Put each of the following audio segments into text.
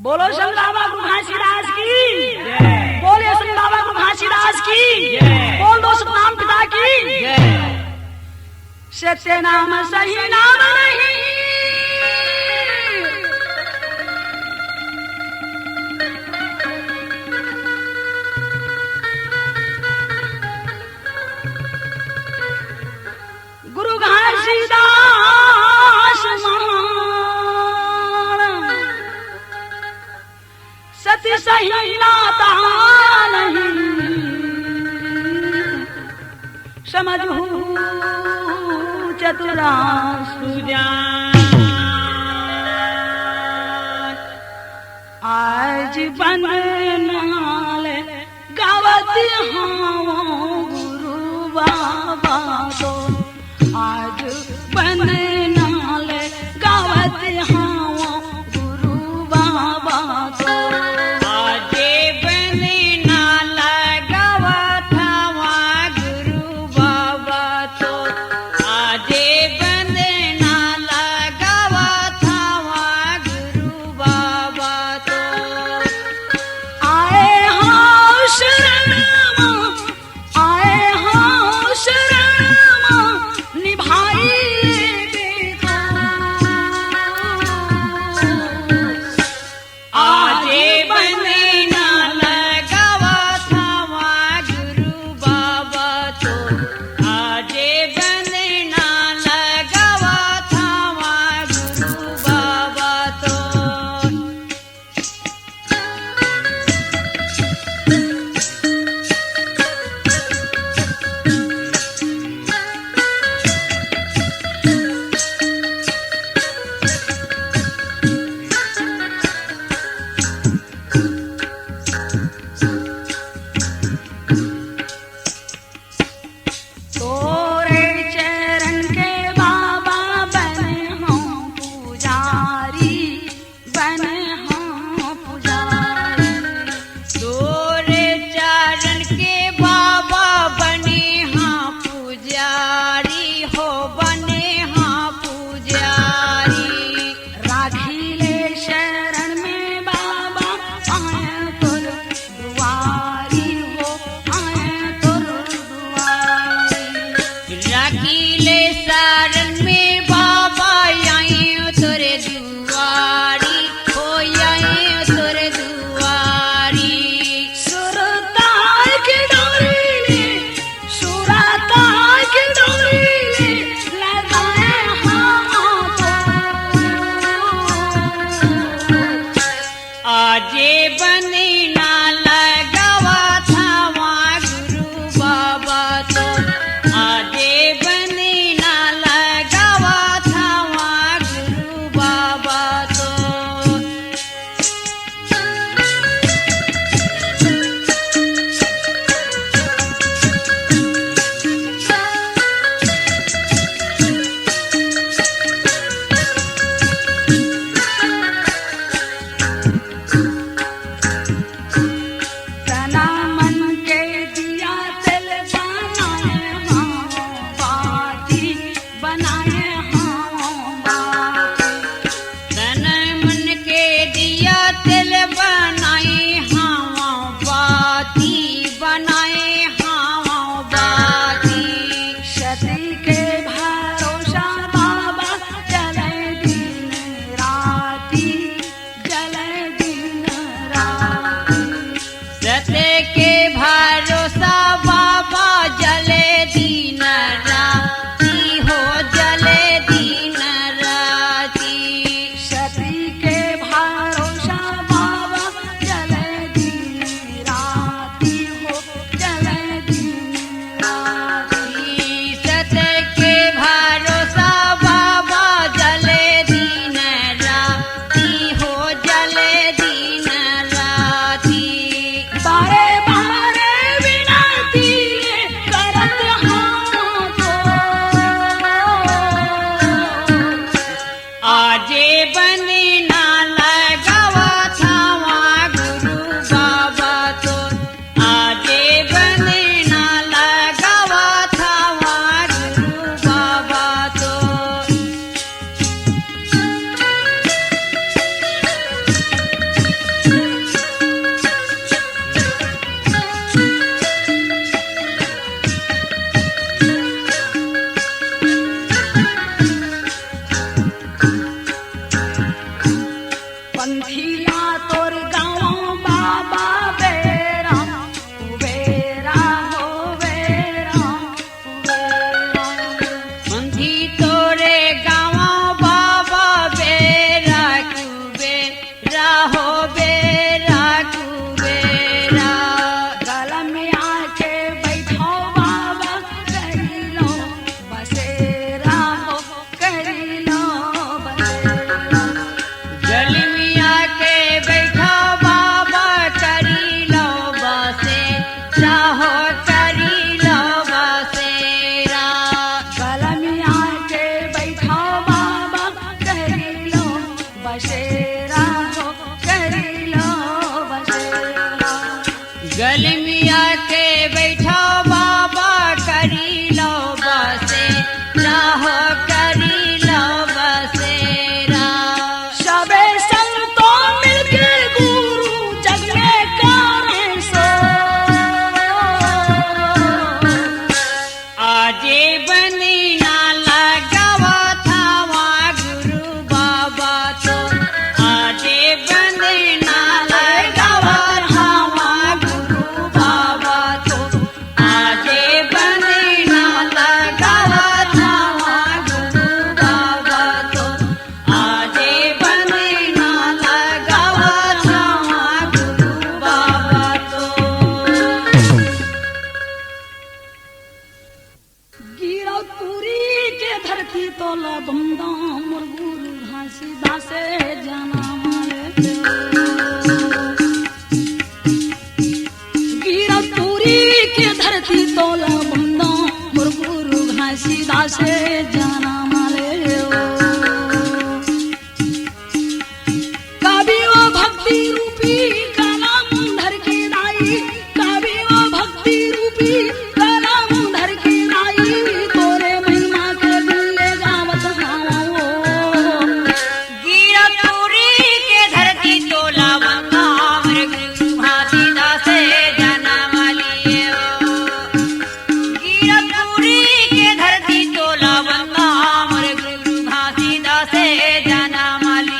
बोलो संत बाबा को घासीदास की, बोले संत बाबा को घासीदास की, बोल दो सतनाम पिता की। सत्य नाम सही नाम नहीं, गुरु घासीदास सत्य सही नाता नहीं, समझू चतुरा सुजान। आज बन नाल गावत हाँ गुरु बाबा तो, आज बन नाल गावत हाँ गुरु बाबा तो। मंझिला तोर गाँव बाबा बेरा कुबेरा हो बेरा कुबेरा मंझी तोरे गाँव बाबा बेरा कुबेरा हो बेरा कुबेरा गला में आके बैठो बाबा करी लो बसेरा हो करी लो बसेरा जल मिया के बैठा बाबा करी लो बसे चाहो करी लो बसेरा गला में आके बैठो बाबा करी लो बसेरा हो करी लो बसेरा गल मिया के बैठा बाबा करी लो बसे चाहो करी लो बसेरा सबे संतों मिलके गुरु जग में करे सो आजे बनी ना लगावा था वहाँ गुरु बाबा तो आजे बनी ना लगावा था वहाँ गुरु बाबा तो आजे बनी ना लगावा था वहाँ गुरु बाबा तो आजे बनी ना लगावा था वहाँ गुरु बाबा तो गिरो तुरी के धरती तो बंदा मोर गुरु घासीदास जाना मारे गिरो तुरी के धरती तो बंदा मोर गुरु घासीदास जाना मारे कभी वो भक्ति रूपी का नाम धर के नाई कभी वो भक्ति रूपी का नाम धर के नाई तोरे महिमा के दिले गावत हाओ गिरा तुरी के धरती तोला बंदा हमरे गुरु घासीदास जाना वाली गिरा तुरी के धरती तोला बंदा हमरे गुरु घासीदास जाना वाली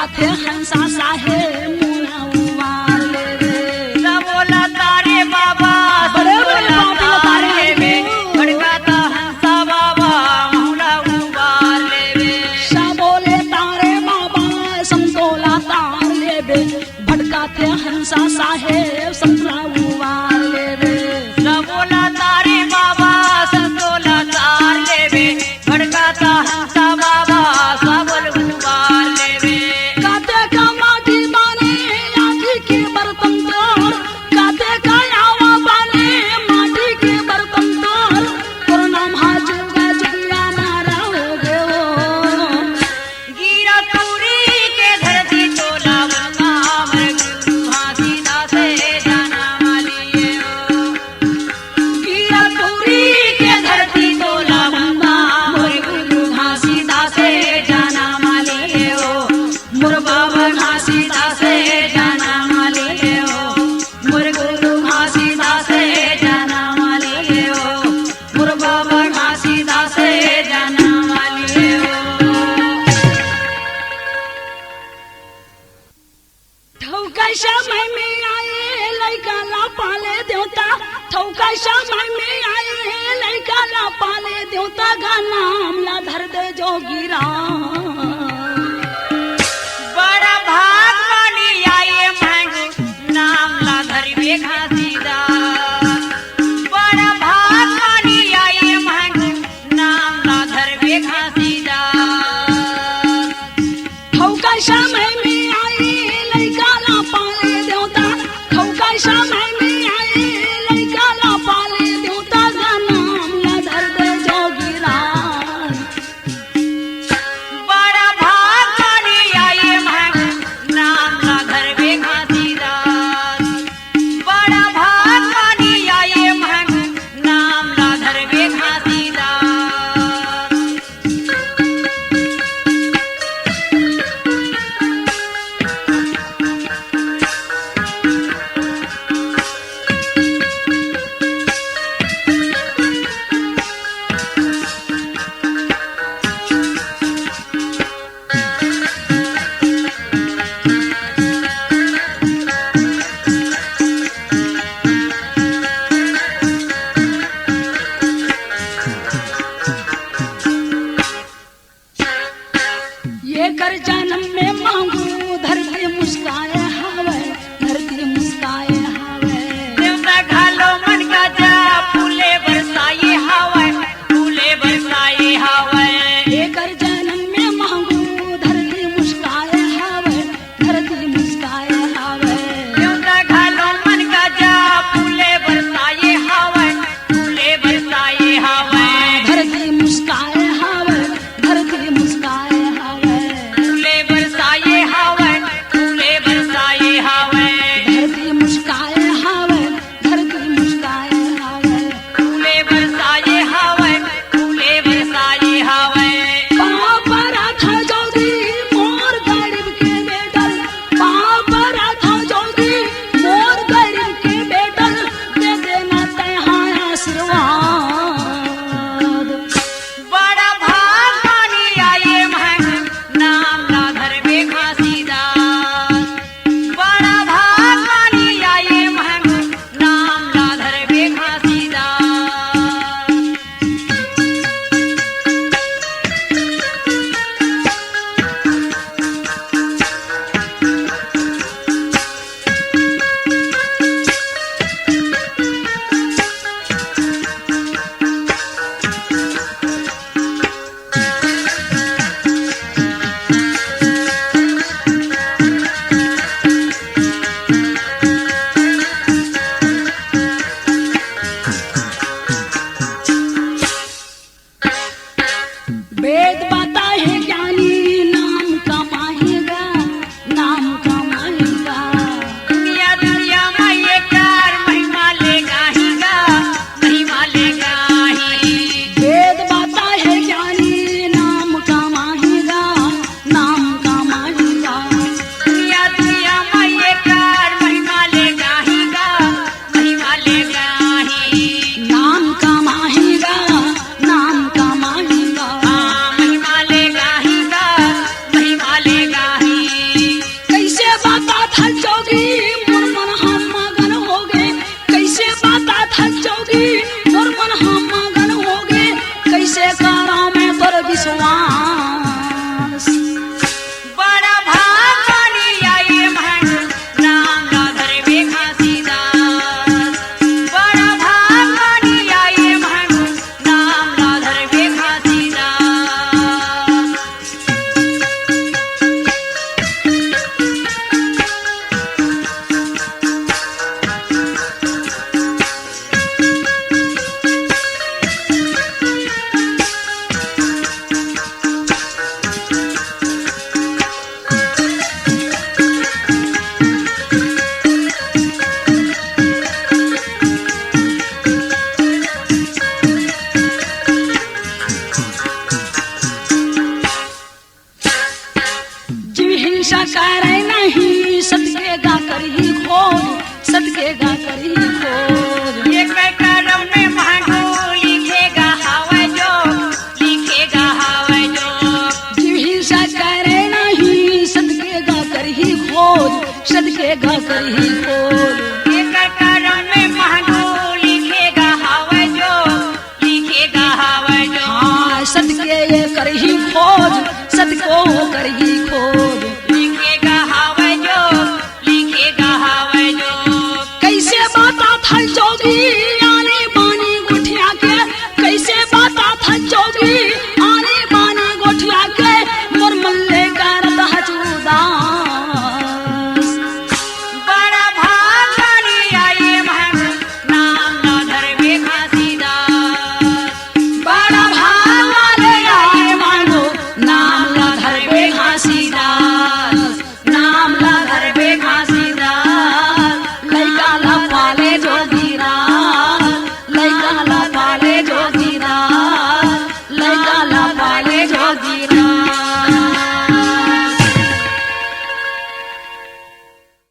भटका थे हंसा साहे मुना उमार ले रे बोला तारे बाबा बड़े बड़े पापी तारे वे भड़काता हंसा बाबा मुना उबार ले वे बोले तारे बाबा संतोला तार ले बे भटका थे हंसा साहे संतरा उमार ले रे बोला तारे बाबा संतोला तार ले वे भड़काता हंसा बाबा सबल उबार ले वे काते का माटी बाने लाठी के बर्तन तोड़ काते का आवा बाने माटी के बर्तन तोड़ तोर नाम हाजुगा जुगिया मारा हो गयो गिरा तुरी के धरती चोला बंगा मर गुरु भासीदा से जाना वाली हो गिरा तोरी के धरती तोला बंगा मोर गुरु घासीदा से जाना माले हो मोर बाबा घासीदा से जाना माले हो मोर गुरु घासीदा से जाना माले हो मोर बाबा घासीदा से जाना माले हो ठौका समय में आए लइका ला पाले देवता ठौका समय में आए लइका ला पाले देवता का नाम ला धर दे जोगीरा बड़ा भाग मानी आए महंगू नाम ला धरी वे घासीदा बड़ा भाग मानी आए महंगू नाम ला धर वे घासीदा ठौका समय में आए लइका ला पाले देवता ठौका समय में आए लइका ला पाले देवता का नाम ला धर दे जोगीरा बड़ा भाग मानी आए महंगू नाम ला धर वे घासीदा बड़ा भाग जोगी मोर मन हम मगन होगे कैसे करा मैं तोर विश्वास बड़ा भाग मानी आए महंगू नाम ला धरबे घासीदास बड़ा भाग मानी आए महंगू नाम ला धरबे घासीदास जीव हिंसा करे नहीं सदके गा कर ही खोज सदके गा कर ही खोज एक कदम में महंगू लिखेगा हवा जो लिखेगा हवा जो जीव हिंसा करे नहीं सदके गा कर ही खोज सदके गा कर ही खोज एक कदम में महंगू लिखेगा हवा जो लिखेगा हवा जो हाँ सदके ये कर ही खोज सदको कर ही खोज लिखेगा हवा जो लिखेगा हवा जो कैसे बाता था जोगी आने बानी गोठिया के कैसे बाता था जोगी आने बानी गोठिया के मोर मल्ले करत हजूदास बड़ा भाग मानी आए महंगू नाम ला धरबे घासीदास बड़ा भाग वाले आए मानो नाम ला धरबे घासीदास नाम ला धरबे घासीदास लइका ला पाले जोगीरास लइका ला पाले जोगीरास लइका ला पाले जोगीरास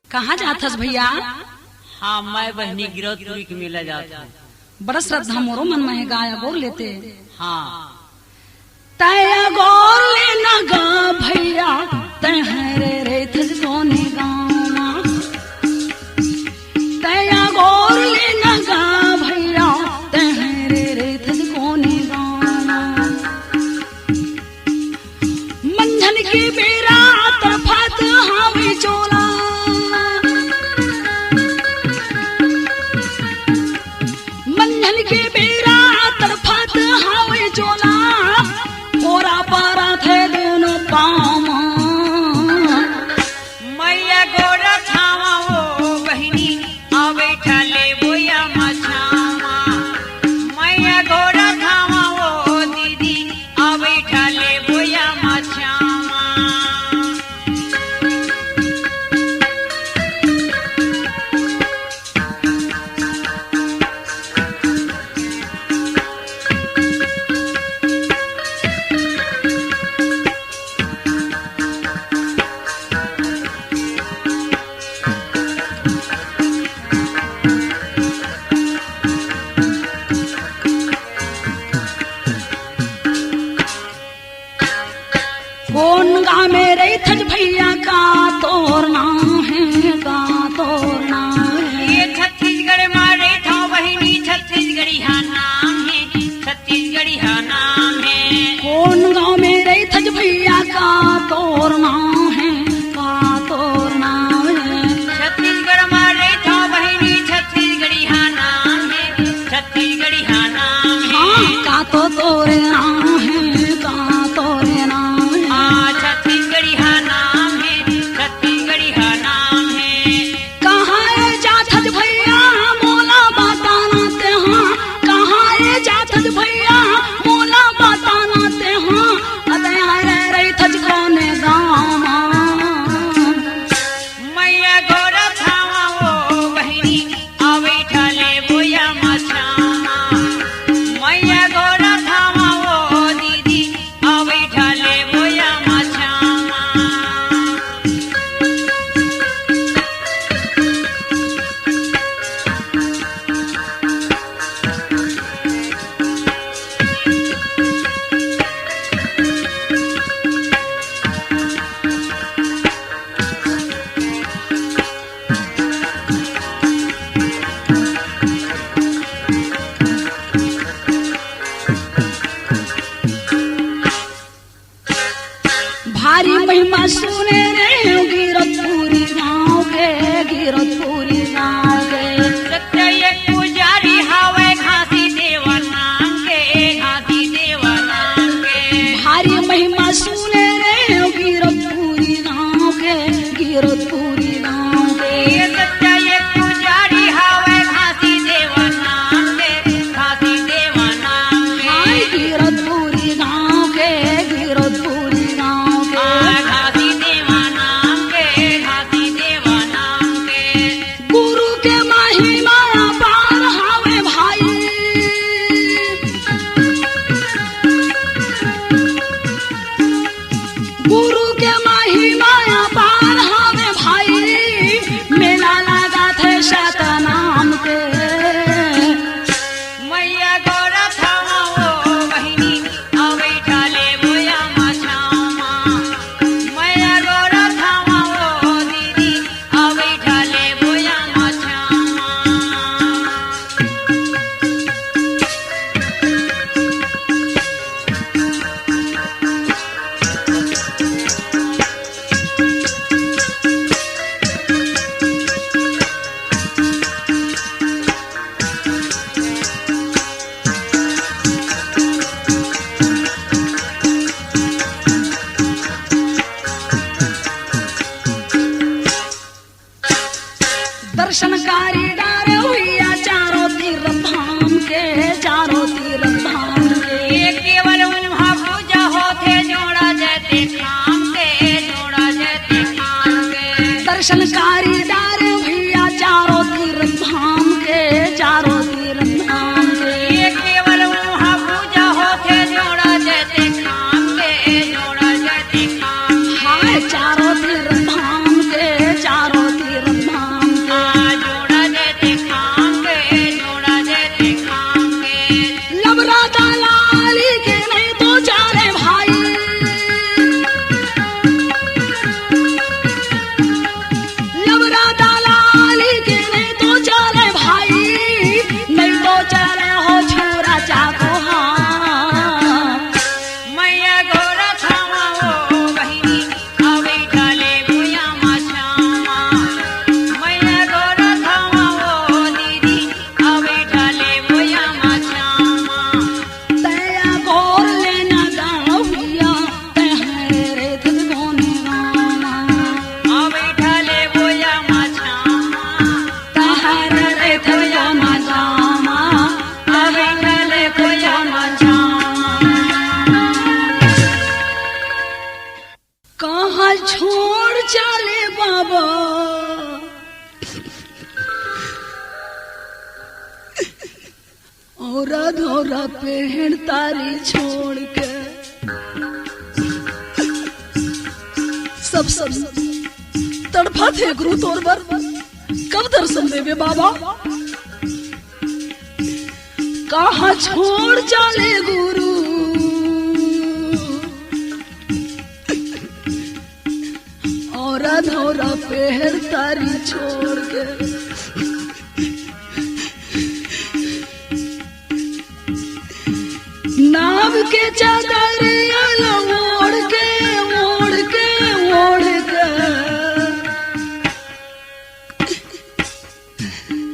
कहाँ जाथस भैया हाँ मैं बहनी गिरौदपुरी के मेला जाता हूँ बड़ा श्रद्धा मोरो मन में है गाया गोर लेते हाँ तया गोर लेना गा भैया तहरे रे थज कोने गावा तया गोर लेना गा भैया तहरे रे थज कोने गावा मंझन की बेरा तरफत हावी चोला मंझन के बेरा तरफत हावे चोला पोरा पारा थे दोनों पामा मैया गोरा छावा वो बहनी आवे ठाले बोया मछावा मैया गोरा छावा वो दीदी आवे ठाले बोया मछावा कौन गा मेरे थज भैया का तोरना है का तोरना है ये छत्तीसगढ़ मारे था बहनी छत्तीसगढ़ी हा नाम है छत्तीसगढ़ी हा नाम है कौन गाँव मेरे थज भैया का तोरना है का तोरना है छत्तीसगढ़ मारे था बहनी छत्तीसगढ़ी हा नाम है छत्तीसगढ़ी हा नाम है हाँ का तो तोरे नाम है का तोरे नाम है हाँ छत्तीसगढ़ी हा नाम है छत्तीसगढ़ी हा नाम है कहाँ है जाथज भैया मोला बताना ते हाँ कहाँ है जाथज भैया मोला बताना ते हाँ अदया रे रे थज कोने गामा मैया गोरा छावा वो बहनी आवे ठाले बोया मछावा मैया गोरा छावा औरा धोरा पहन तारी छोड़ के सब तड़फा थे गुरु तोर पर कब दर्शन देवे बाबा कहाँ छोड़ जाले गुरु औरा धोरा पहन तारी छोड़ के नाव के चादर ओढ़ के ओढ़ के ओढ़ के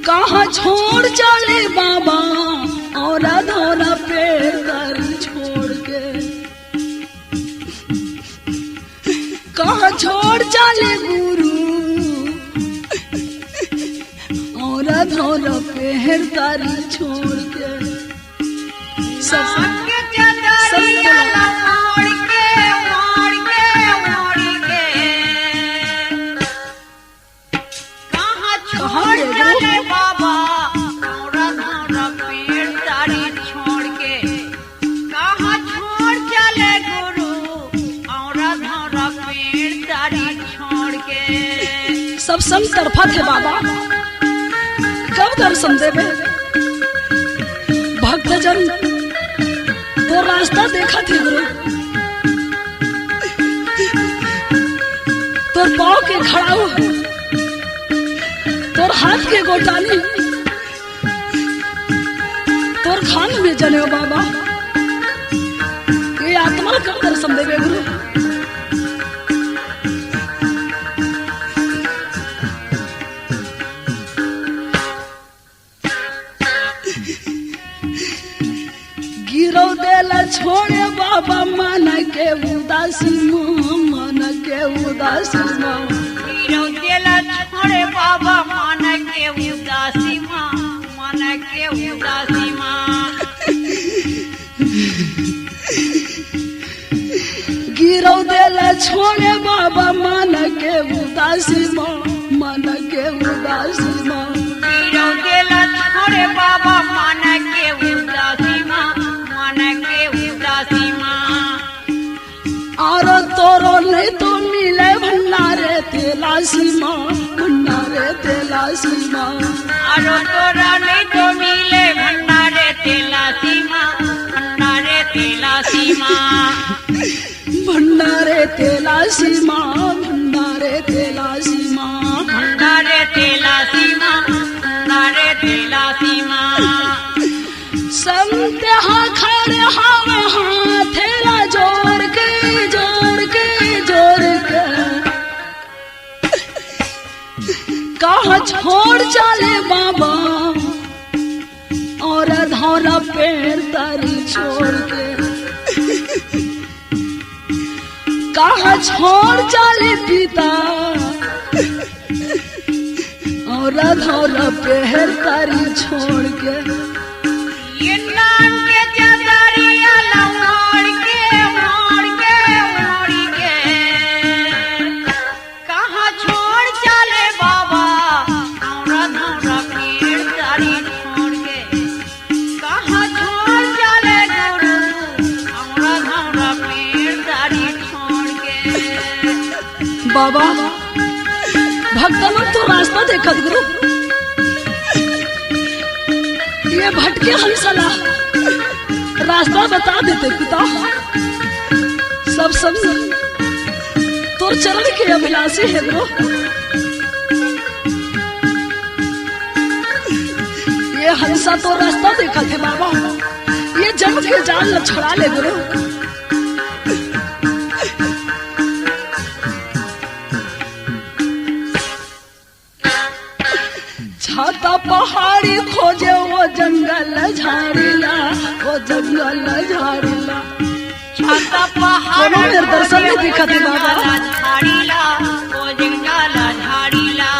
कहाँ छोड़ चले बाबा औरा धोरा पेड़ कर छोड़ के कहाँ छोड़ चले गुरु औरा धोरा पेड़ कर छोड़ के सब सब संग तरफा थे बाबा कब दर्शन देवे भक्तजन तो रास्ता देखा थे गुरु तोर पाँव के खड़ाऊ तोर हाथ के गोटानी तोर खान में जने बाबा ये आत्मा कब दर्शन देवे गुरु गिरो देला छोड़े बाबा मन के उदासी मन के उदासी गिरो देला छोड़े बाबा मन के उदासी मन के उदासी गिरो देला छोड़े बाबा मन के उदासी मन के उदासी गिरो देला छोड़े बाबा मन के उदासी और तोरो नहीं तो मिले भंडारे तेलासी भंडारे तेलासी और तोरा नहीं तो मिले भंडारे तेलासी भंडारे तेलासी भंडारे तेलासी भंडारे तेलासी भंडारे तेलासी भंडारे तेलासी संत हाँ खड़े हवे हाथेला जोर के जोर के जोर के कहाँ छोड़ चले बाबा और धौरा पेड़ तारी छोड़ के कहाँ छोड़ चले पिता और धौरा पेड़ तारी छोड़ के ये नाम के जदरिया मोड़ के कहाँ छोड़ चले बाबा औरा धौरा पेड़ तारी छोड़ के कहाँ छोड़ चले गुरु औरा धौरा पेड़ तारी छोड़ के बाबा भक्तों तो रास्ता देखत गुरु ये भटके हंसला रास्ता बता देते पिता सब संग तोर चरण के अभिलाषी है गुरु ये हंसा तो रास्ता देखा थे बाबा ये जन्म के जाल न छुड़ा ले गुरु छाता पहाड़ी खोजे वो जंगल झाड़ीला वो जंगल झाड़ीला छाता पहाड़ मेरे दर्शन में दिखा थे बाबा झाड़ीला वो जंगल झाड़ीला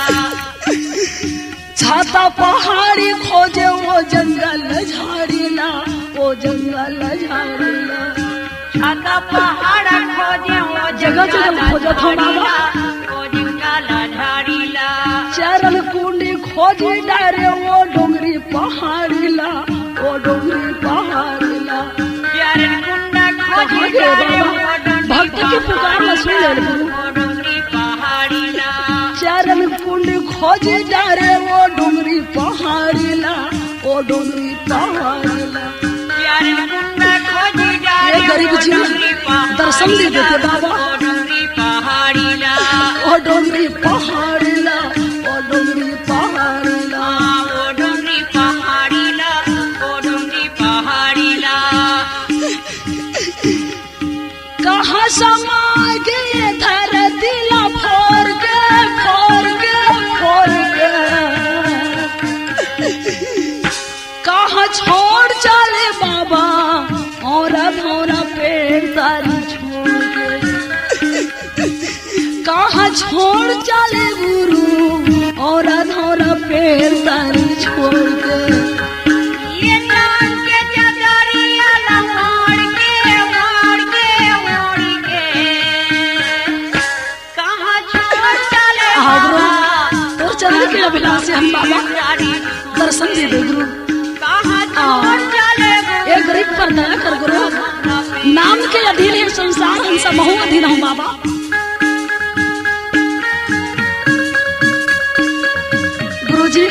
छाता पहाड़ी खोजे वो जंगल झाड़ीला वो जंगल झाड़ीला छाता पहाड़ खोजे वो जगह जगह खोजा था बाबा वो जंगल झाड़ीला चरण कुंडी खोजी डारे वो डोंगरी पहाड़ीला वो डोंगरी खोज डारे वो डोंगरी पहाड़ीला, ओ डोंगरी पहाड़ीला। प्यारे मुन्ना खोजी डारे ये गरीब जी दर्शन दे देते बाबा। ओ डोंगरी पहाड़ीला, ओ डोंगरी पहाड़ीला, ओ डोंगरी पहाड़ीला। ओ डोंगरी पहाड़ीला, ओ डोंगरी पहाड़ीला। कहाँ समा गए धरतीला फोड़ के, फोड़ के, फोड़ के। कहाँ छोड़ चले बाबा और धोरा पेड़ तारी छोड़ के। कहाँ छोड़ चले गुरु और धोरा पेड़ तारी छोड़ के। ये नाम के चदरिया लमोड़ के, मोड़ के, मोड़ के। कहाँ छोड़ चले हाँ गुरु, बाबा, तोर चरण के अभिलाषी हम बाबा दर्शन दे दे गुरु। कहाँ छोड़ चले एक गरीब पर दया कर गुरु। नाम के अधीन है संसार, हम सब बहु अधीन हूँ बाबा। गुरु जी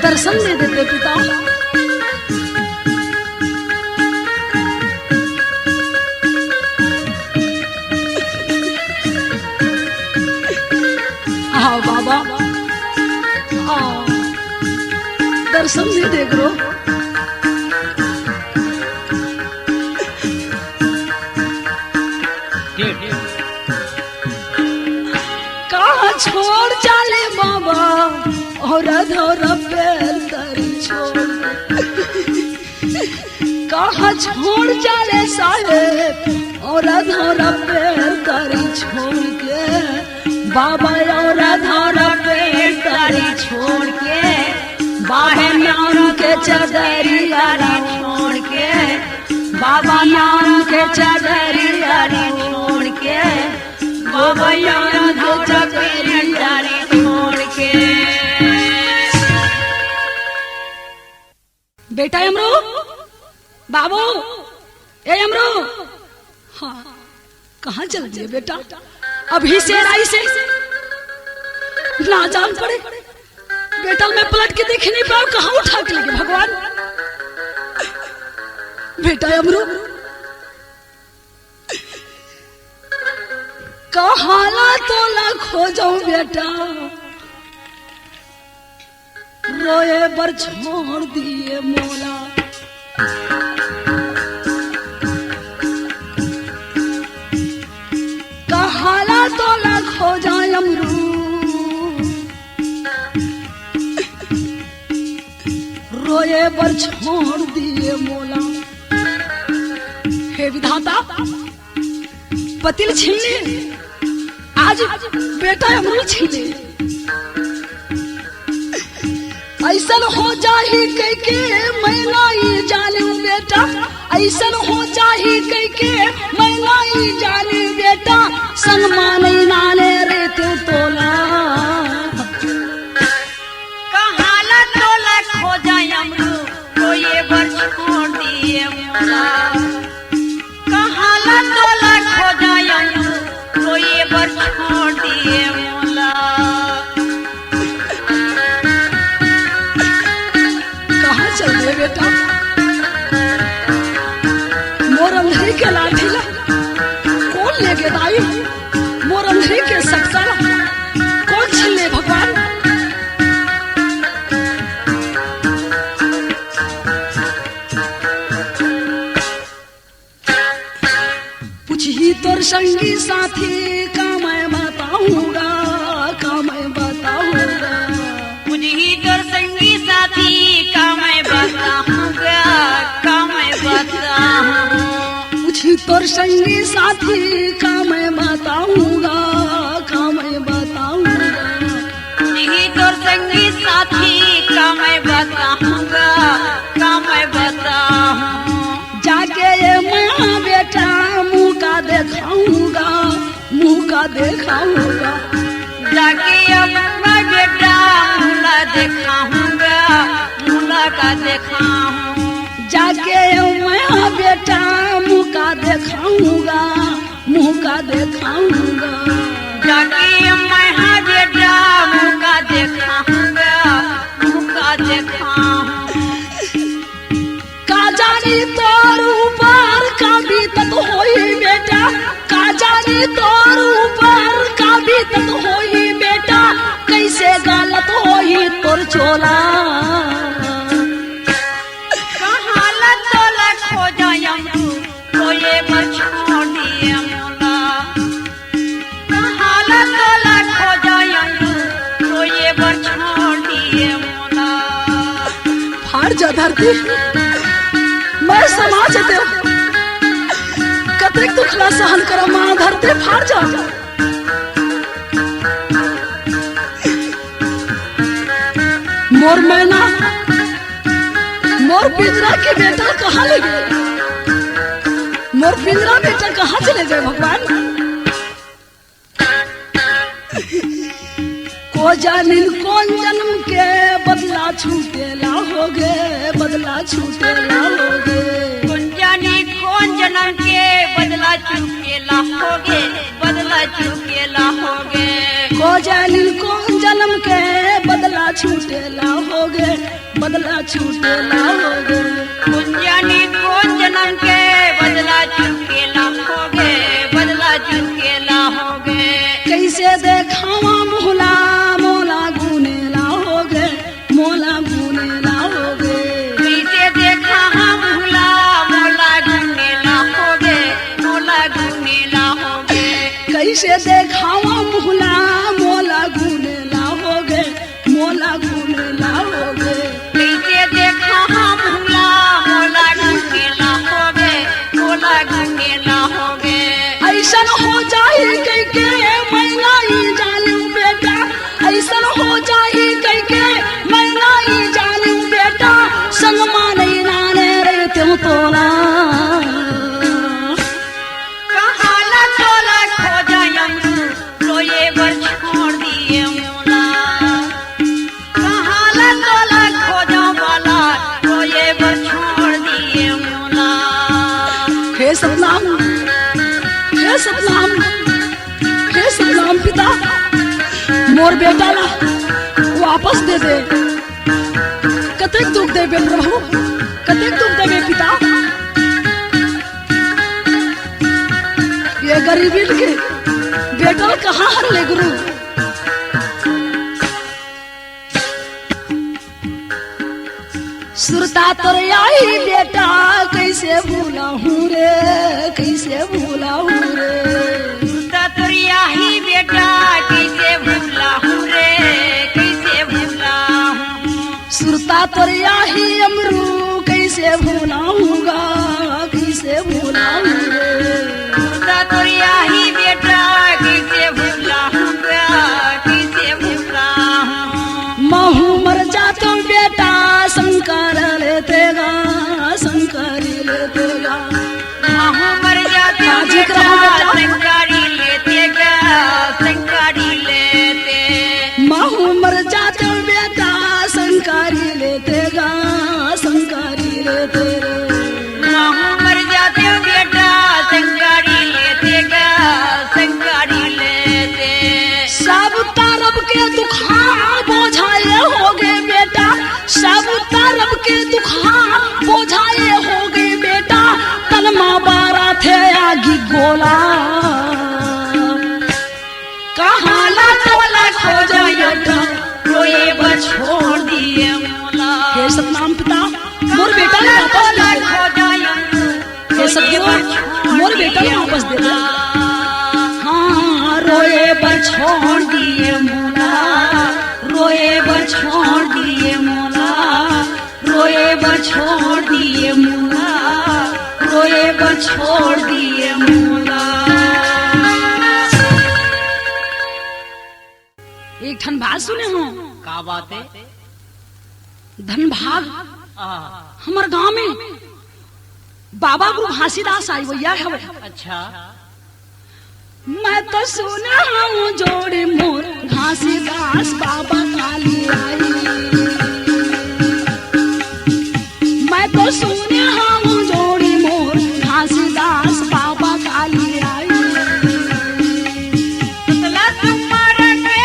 दर्शन दे देते पिता। आओ बाबा, आओ दर्शन दे दे गुरु। कहाँ छोड़ चले बाबा और धोरा पेड़ तारी छोड़ के। कहाँ छोड़ चले साहेब और धोरा पेड़ तारी छोड़ के। बाबा और धोरा पेड़ तारी छोड़ के। बाबा नाम के चदरिया छोड़ के। बाबा नाम के चदरिया छोड़ के। बाबा नाम के चदरिया छोड़ के। बेटा अमरू, बाबू, ए अमरू, हाँ कहाँ चल दिए बेटा? अभी से राई से ना जान पड़े बेटा, मैं पलट के देख नहीं पाऊँ, कहाँ उठा के लेके भगवान। बेटा अमरू कहाला तोला खो जाऊं बेटा, रोए बर छोड़ दिए मोला। कहाला तोला खो जाए अमरू, रोए बर छोड़ दिए मोला। हे विधाता पतिल छीन ले, आज बेटा अमरू छीन ले। ऐसन हो जाही कह के मैं नहीं जानू बेटा, ऐसन हो जाही कह के मैं नहीं जानू बेटा। संग माने नाने रे तू तोला, कहाला तोला खो जाए अमरू, रोए बर छोड़ दिए मोला। कहाला तोला खो जाए अमरू, रोए बर छोड़ दिए मोला। कहाँ चल रहे बेटा? मोर अंधेरी के लाठी ला कौन लेके दाई? मोर अंधेरी के सक्सा ला कौन छीन ले भगवान? पूछी तोर संगी साथी का मैं बताऊंगा, का मैं बताऊंगा। मुझे तोर संगी साथी का मैं बताऊंगा, का मैं बताऊं। पूछी तोर संगी साथी का मैं बताऊंगा, का मैं बताऊंगा। मुझे तोर संगी साथी का मैं बताऊंगा, का मैं बताऊं। जाके ये मैं बेटा मुँह का दिखाऊंगा, मुँह का दिखाऊंगा। जाके अब मैं बेटा मुला दिखाऊंगा, मुला का दिखाऊं। जाके मैं बेटा मुँह का दिखाऊंगा, मुँह का दिखाऊंगा। जाके मैं बेटा मुँह का देखा हूँ मुँह का देखा हूँ। का जानी तोर ऊपर का बीतत होई बेटा, का जानी तोर ऊपर का बीतत होई बेटा, कैसे गलत होई तोर चोला। कहाँ लतोला खो जायम तो ये छोड़ दिए मोला। कहाँ लतोला खो जायम तो ये छोड़ दिए मोला। फाड़ जा धरती मैं समाज दे कतक दुखला सहन कर मां धरती फाड़ जा। मोर मैना मोर पिंजरा के बेटा कहाँ ले गए, मोर पिंजरा बेटा कहाँ चले गए भगवान। को जानिन कौन जन्म के बदला छूटेला हो गए, बदला छूटेला हो गए। कौन जाने कौन जन्म के बदला चुकेला होगे, बदला चुकेला होगे। को जानिन कौन जन्म के बदला छूटेला हो गए, बदला छूटेला हो गए। कौन जाने कौन जन्म के बदला चुकेला होगे, बदला चुकेला होगे। कैसे देखावा मोहला मोला गुनेला हो गए, मोला गुनेला हो गए। कैसे देखा हम भूला मोला गुनेला होगे, मोला गुनेला होगे। कैसे देखावा मोहला मोला गुनेला हो गए, मोला गुनेला हो गए। कैसे देखा हम भूला मोला गुनेला होगे, मोला गुनेला होगे। ऐसन हो जाए कह के मैं नहीं जानू बेटा, ऐसन हो जाए कह के मैं नहीं जानू बेटा, संग माने नाने रहते हूँ तोला। कहाँ लतोला खो जायम रोए बर छोड़ दिए मोला। कहाँ लतोला खो जाओ वाला रोए बर छोड़ दिए मोला। हे सतनाम, हे सतनाम, हे सतनाम पिता मोर बेटा ला वापस दे दे। कतेक दुख देवे प्रभु, कतेक दुख देवे पिता। ये गरीबी के बेटा कहाँ हर ले गुरु। सुरता तोर आई बेटा कैसे भूला हूँ रे, कैसे भूला हूँ रे। तोरिया ही बेटा कैसे भूला हूँ रे, कैसे भूला हूँ। सुरता तोरिया ही अमरू कैसे भूला हूँगा, कैसे भूला हूँ रे। तोरिया ही बेटा कैसे भूला हूँ, कैसे भूला हूँ। महू मर जातो बेटा शंकर लेतेगा, शंकर लेतेगा। महू मर जाते बेटा शंकरी लेतेगा, शंकरी लेते। महू मर जातो बेटा शंकरी लेतेगा, शंकरी लेते रे। महू मर जाते बेटा शंकरी लेतेगा, शंकरी लेते। सब तरफ के दुखा बोझाए हो गए बेटा, सब तरफ के दुखा बोझाए हो गए बेटा, तन माँ बारा थे आगी गोला। कहाँ ला तोला खो जाए बेटा रोए बर छोड़ दिए मोला। हे सतनाम पिता मोर बेटा ने वापस दे दे। खो जाए हे सतगुरु मोर बेटा ने वापस दे दे। हाँ रोए बर छोड़ दिए मोला, रोए बर छोड़ दिए मोला, रोए बर छोड़ दिए मोला, रोए बर छोड़ दिए मोला। एक ठन बात सुने हो का बात है? धनभाग आ, हमार गांव में बाबा गुरु घासीदास आई भैया है। अच्छा मैं तो सुना हूँ जोड़ी मोर घासीदास बाबा काली आई। मैं तो सुना हूँ जोड़ी मोर घासीदास बाबा काली आई। तुतला तुम्हारा के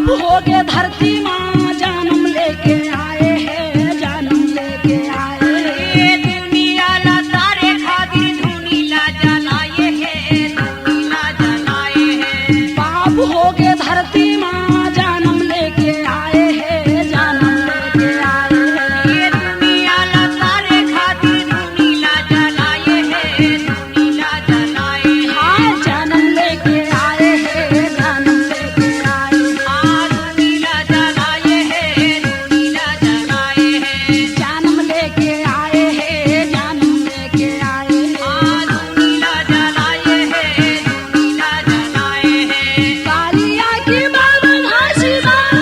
बाप हो गए धरती माँ जन्म लेके आए हैं, जन्म लेके आए। ये दुनिया ला तारे खातिर धुनीला जलाए है, धुनीला जलाए है। बाप हो गए धरती माँ जन्म लेके आए हैं, जन्म लेके आए हैं। ये दुनिया ला तारे खातिर धुनीला जलाए है, धुनीला जलाए है। हाँ जन्म लेके आए हैं, जन्म लेके आए हैं। हाँ धुनीला जलाए है, धुनीला जलाए है। जन्म लेके आए हैं, जन्म लेके आए हैं। हाँ धुनीला जलाए है, धुनीला जलाए है। कालिया की बाबा घासीदास,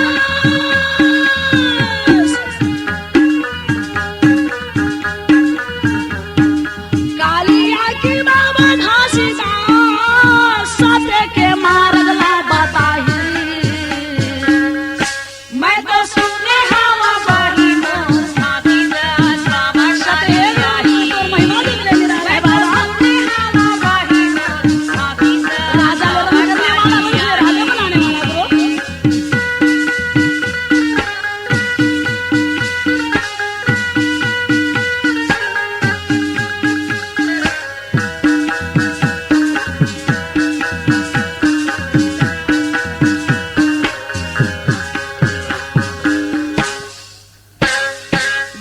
कालिया की बाबा घासीदास, सत्य के मार्ग ला बताही। मैं तो सुने हवा बही मोर साथी दास बाबा सत्य कालियाही। तो महिमा देख ले मेरा है बाबा। हवा बाही मोर साथी दास राजा बाबा लोग करने वाला मुझे कालियाही। राजा बनाने वाला तो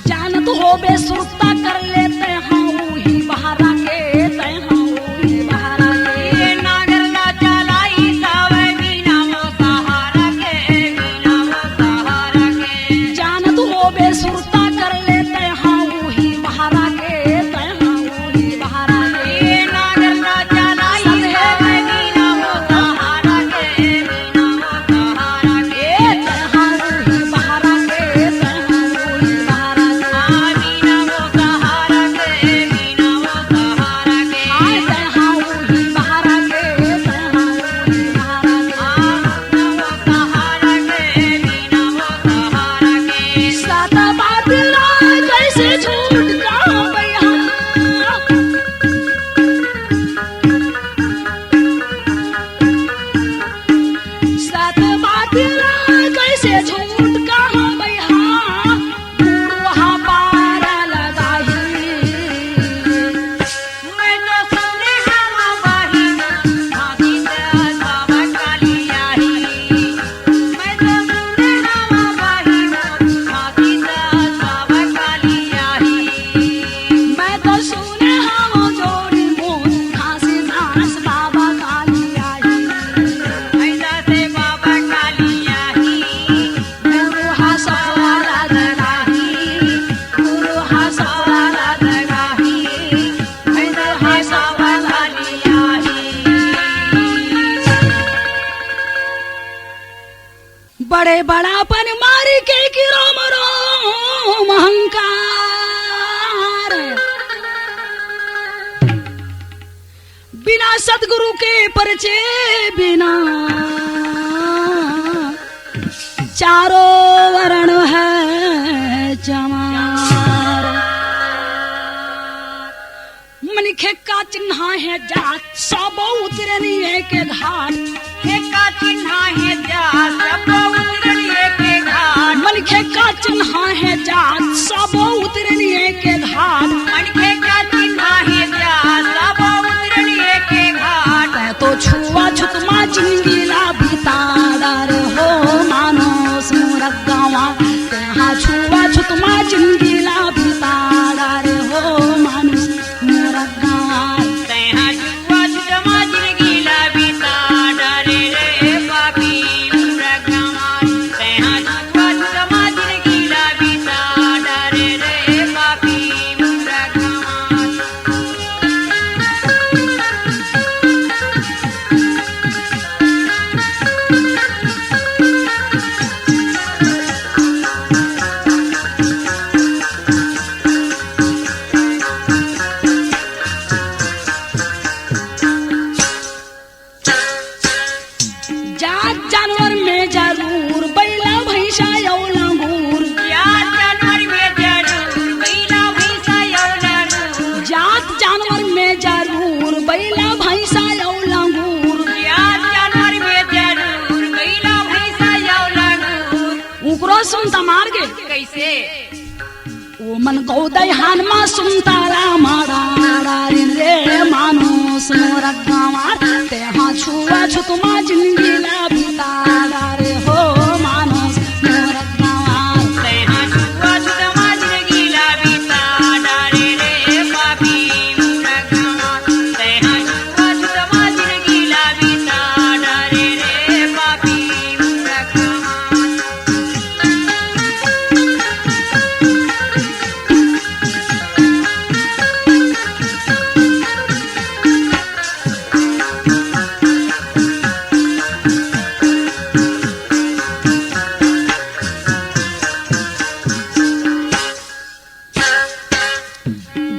जानत हो बे सुरता कर लेते हाँ ही बहारा के तय हाँ ही बहारा के। ये नागर ला चलाई सावे बिना वो सहारा के, बिना वो सहारा के। जानत हो बे सुरता कर लेते हाँ ही बहारा के तय हाँ ही बहारा के। ये नागर ला चलाई सावे बिना वो सहारा के, बिना वो सहारा के। तय हाँ ही बहारा के तय हाँ ही बहारा के। हाँ बिना वो सहारा के, बिना वो सहारा के। आय तय हाँ ही बहारा के तय हाँ ही बहारा के। हाँ बिना वो सहारा के, बिना वो सहारा के। सात बात लाए कैसे छूट जाओ भैया। सात बात लाए कैसे छूट कहाँ भैया। वहाँ पार लगाही। मैं तो सुने हवा बाही साथी दास बाबा कालियाही। मैं तो सुने हवा बाही साथी दास बाबा कालियाही। मैं तो सुने हम जोड़ी मोर घासीदास बाबा कालियाही। ऐसा से बाबा कालियाही। गुरु हा सफरा दगाही, गुरु हा सफरा दगाही, गुरु हा सफरा बड़े बड़ापन मारी के कि रोम रोम अहंकार। बिना सदगुरु के परिचय बिना चारों वर्ण है चमार। मनखे का चिन्ह है जात सब उतरनी है के घाट। का चिन्ह है जा सब उतरलिए के घाट। मनखे का चिन्ह है जात सब उतरनी है के घाट। मनखे का चिन्ह है जा सब उतरलिए के घाट। तै तो छुआ छुतमा जिंदगीला बितादार हो मानो सूरत गावा। तेहा छुआ छुतमा जिंदगीला बितादार हो मानो सूरत गावा। तैहा छुआ छुतमा जिंदगीला बिता डरे रे पापी मुरगमा। तैहा छुआ छुतमा जिंदगीला बिता डरे रे पापी मुरगमा। जात जानवर में जरूर बैला भैंसा यौ लंगूर। जात जानवर में जरूर बैला भैंसा यौ लंगूर। जात जानवर में जरूर बैला भैंसा यौ लंगूर। जात जानवर में जरूर बैला भैंसा यौ लंगूर। सुनता मार गे कैसे ओ मन गौदय हान मा सुनता मारा रे मानुस मोर गावार ते हाँ छुआ छुतमा जिंदगी ला बिता रे हो मानुस मोर गावार ते हाँ छुआ छुतमा जिंदगी ला बिता डारे रे पापी मोर गावार ते हाँ छुआ छुतमा जिंदगी ला बिता डारे रे पापी मोर गावार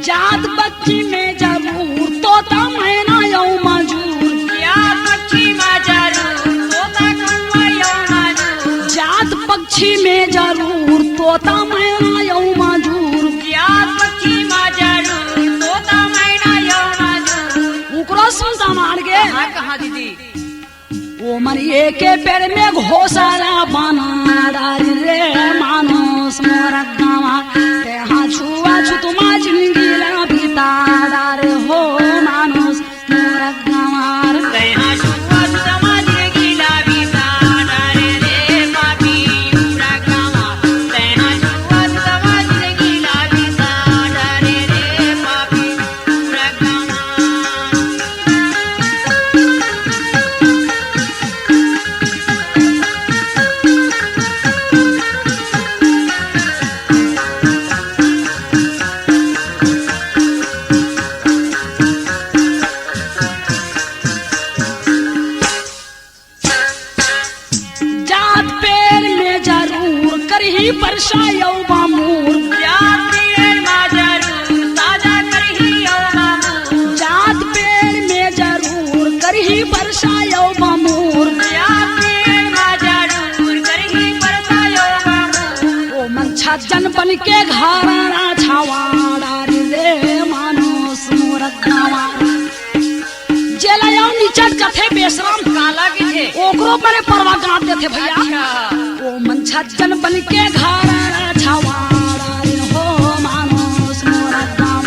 जात बच्ची में जरूर तोता मैना यौ मजूर जात पक्षी में जरूर तोता कौवा यौ मजूर जात पक्षी में जरूर तोता मैना यौ मजूर जात पक्षी में जरूर तोता मैना यौ मजूर उकरो सुनता मार गे हाँ कहाँ दीदी ओ मन के पेड़ में घोसाला बना डारी रे मानुस मोर गावा ते हाँ छुआ छुतमा जिंदगी ला बिता डारे हो मानुस मोर गावार ते हाँ छुआ छुतमा जिंदगी ला बिता डारे रे पापी मोर गावार ते हाँ छुआ छुतमा जिंदगी ला बिता डारे रे पापी मोर गावार जात पेड़ में जरूर करही वर्षा यौ बामूर जात पेड़ में जरूर ताजा करही यौ मामूर जात पेड़ में जरूर करही वर्षा यौ बामूर जात पेड़ में जरूर करही वर्षा यौ मामूर ओ मन छज्जन बन के घराना छावा डारी रे मानुस मोर गावार जेला यौ नीचट कथे बेशरम काला के थे ओकरो परे परवा गाँव देते भैया अच्छा ओ मन छज्जन बन के घराना छावा डारी हो मानुस मोर गावार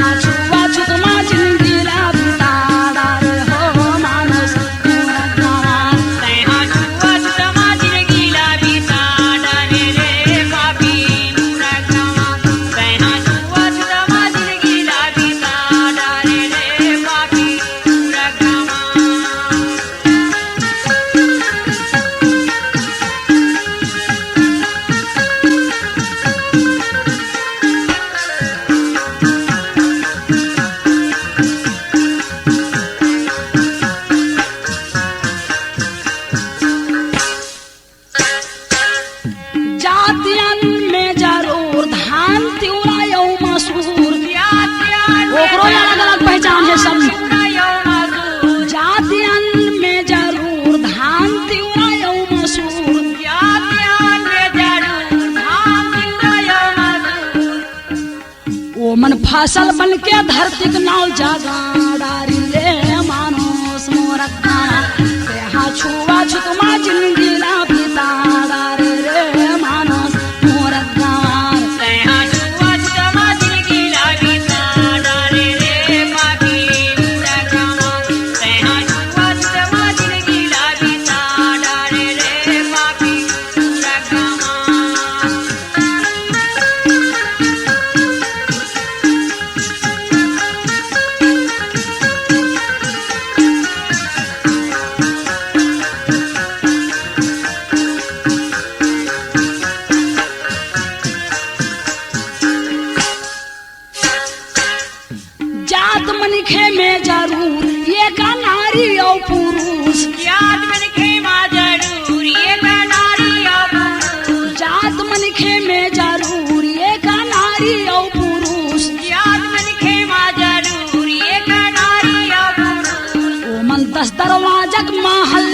हाँ छुआ छुतमा जिंदगी ला बिता डारे हो मानुस मोर गावार ते हाँ छुआ छुतमा जिंदगी ला बिता डारे रे पापी मोर गावार ते हाँ छुआ छुतमा जिंदगी ला बिता डारे रे पापी मोर गावार जातियन में जरूर धान तिउरा यौ मसूर ओकरो अलग अलग पहचान है सब जातियन में जरूर धान तिउरा यौ मसूर ओ मन फसल बन के धरती के नाव जागा डारी रे मानुस मोर गावा ते हाँ छुआ छुतमा जिंदगी ला बिता डारे रे मानुस मोर गावार जात मनखे में जरूर ये का नारी और पुरुष जात मनखे में जरूर ये का नारी और पुरुष ओ मन 10 दरवाजक महल